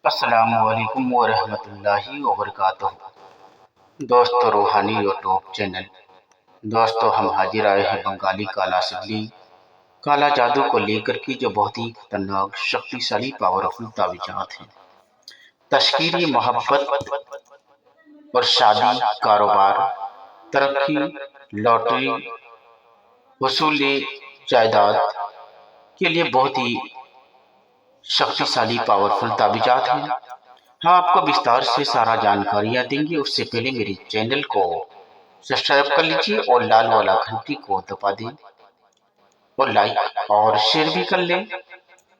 अस्सलामुअलैकुम वरहमतुल्लाहि वबरकातुहू। दोस्तों, रूहानी यूट्यूब चैनल। दोस्तों, हम हाजिर आए हैं बंगाली काला सिल्ली काला जादू को लेकर के, जो बहुत ही खतरनाक शक्तिशाली पावरफुल तावीज़ात हैं। तश्कीरी मोहब्बत और शादी, कारोबार, तरक्की, लॉटरी, वसूली जायदाद के लिए बहुत ही शक्तिशाली पावरफुल तावीज़ात हैं। हम आपको विस्तार से सारा जानकारियाँ देंगे। उससे पहले मेरे चैनल को सब्सक्राइब कर लीजिए और लाल वाला घंटी को दबा दें और लाइक और शेयर भी कर लें,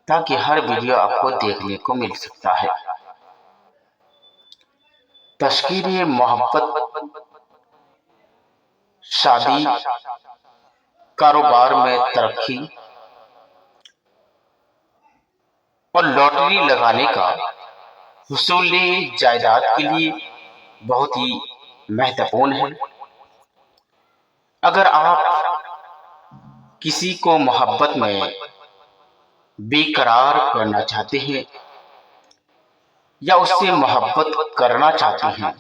ताकि हर वीडियो आपको देखने को मिल सकता है। तश्कीरी मोहब्बत, शादी, कारोबार में तरक्की और लॉटरी लगाने का हुसूली जायदाद के लिए बहुत ही महत्वपूर्ण है। अगर आप किसी को मोहब्बत में बेकरार करना चाहते हैं या उससे मोहब्बत करना चाहते हैं,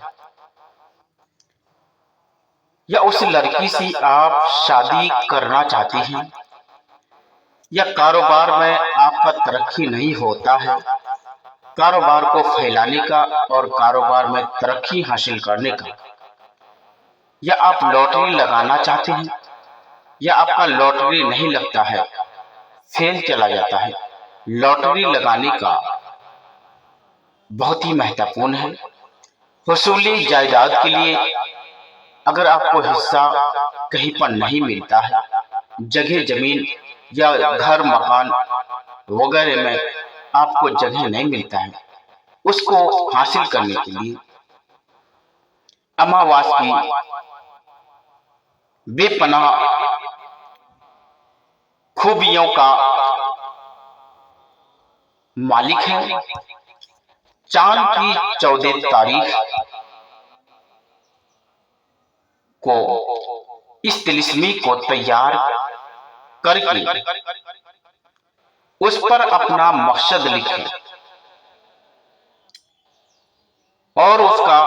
या उस लड़की से आप शादी करना चाहते हैं, या कारोबार में आपका तरक्की नहीं होता है, कारोबार को फैलाने का और कारोबार में तरक्की हासिल करने का, या आप लॉटरी लगाना चाहते हैं, या आपका लॉटरी नहीं लगता है, फेल चला जाता है। लॉटरी लगाने का बहुत ही महत्वपूर्ण है। वसूली जायदाद के लिए अगर आपको हिस्सा कहीं पर नहीं मिलता है, जगह जमीन या घर मकान वगैरह में आपको जगह नहीं मिलता है, उसको हासिल करने के लिए अमावास की बेपनाह खूबियों का मालिक है। चांद की 14 तारीख को इस तिलिस्मी को तैयार करके उस पर अपना मकसद लिखें और उसका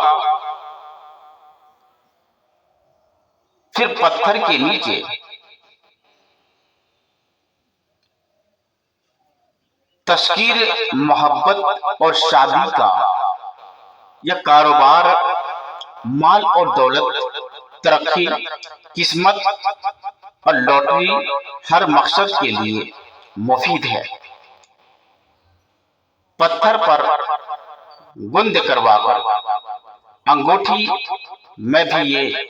फिर पत्थर के नीचे तस्कीर मोहब्बत और शादी का या कारोबार, माल और दौलत, तरक्की, किस्मत और लॉटरी हर मकसद के लिए मुफीद है। पत्थर पर गुंद करवाकर अंगूठी में भी ये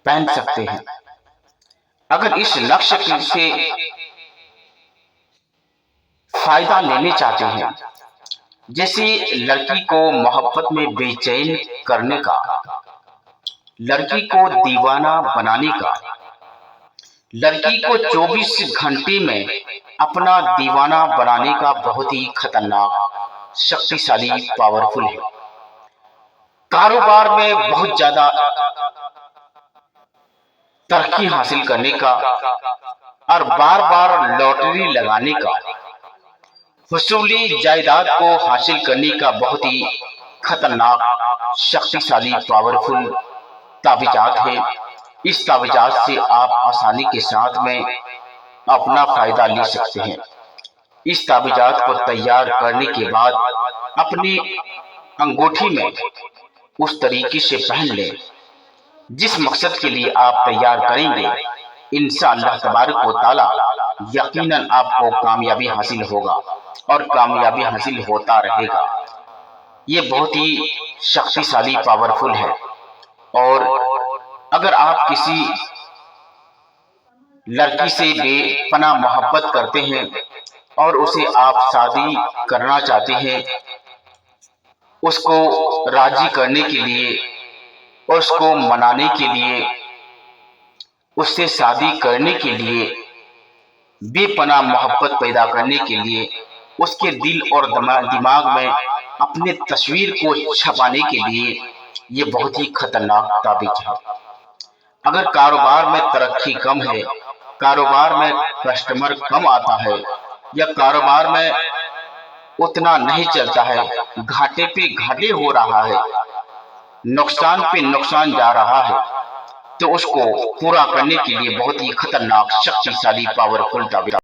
पहन सकते हैं। अगर इस लक्ष्य से फायदा लेने चाहते हैं, जैसे लड़की को मोहब्बत में बेचैन करने का, लड़की को दीवाना बनाने का, लड़की को 24 घंटे में अपना दीवाना बनाने का बहुत ही खतरनाक शक्तिशाली पावरफुल है। कारोबार में बहुत ज्यादा तरक्की हासिल करने का और बार बार लॉटरी लगाने का, वसूली जायदाद को हासिल करने का बहुत ही खतरनाक शक्तिशाली पावरफुल तावीज़ात है। इस तावीज़ात से आप आसानी के साथ में अपना फायदा ले सकते हैं। इस तावीज़ात को तैयार करने के बाद अपनी अंगूठी में उस तरीके से पहन लें जिस मकसद के लिए आप तैयार करेंगे। इंशाअल्लाह तबारक व तआला यकीनन आपको कामयाबी हासिल होगा और कामयाबी हासिल होता रहेगा। ये बहुत ही शक्तिशाली पावरफुल है। और अगर आप किसी लड़की से बेपनाह मोहब्बत करते हैं और उसे आप शादी करना चाहते हैं, उसको राजी करने के लिए और उसको मनाने के लिए, उससे शादी करने के लिए, बेपनाह मोहब्बत पैदा करने के लिए, उसके दिल और दिमाग में अपने तस्वीर को छपाने के लिए ये बहुत ही खतरनाक ताबीज़ है। अगर कारोबार में तरक्की कम है, कारोबार में कस्टमर कम आता है, या कारोबार में उतना नहीं चलता है, घाटे पे घाटे हो रहा है, नुकसान पे नुकसान जा रहा है, तो उसको पूरा करने के लिए बहुत ही खतरनाक, शक्तिशाली, पावरफुल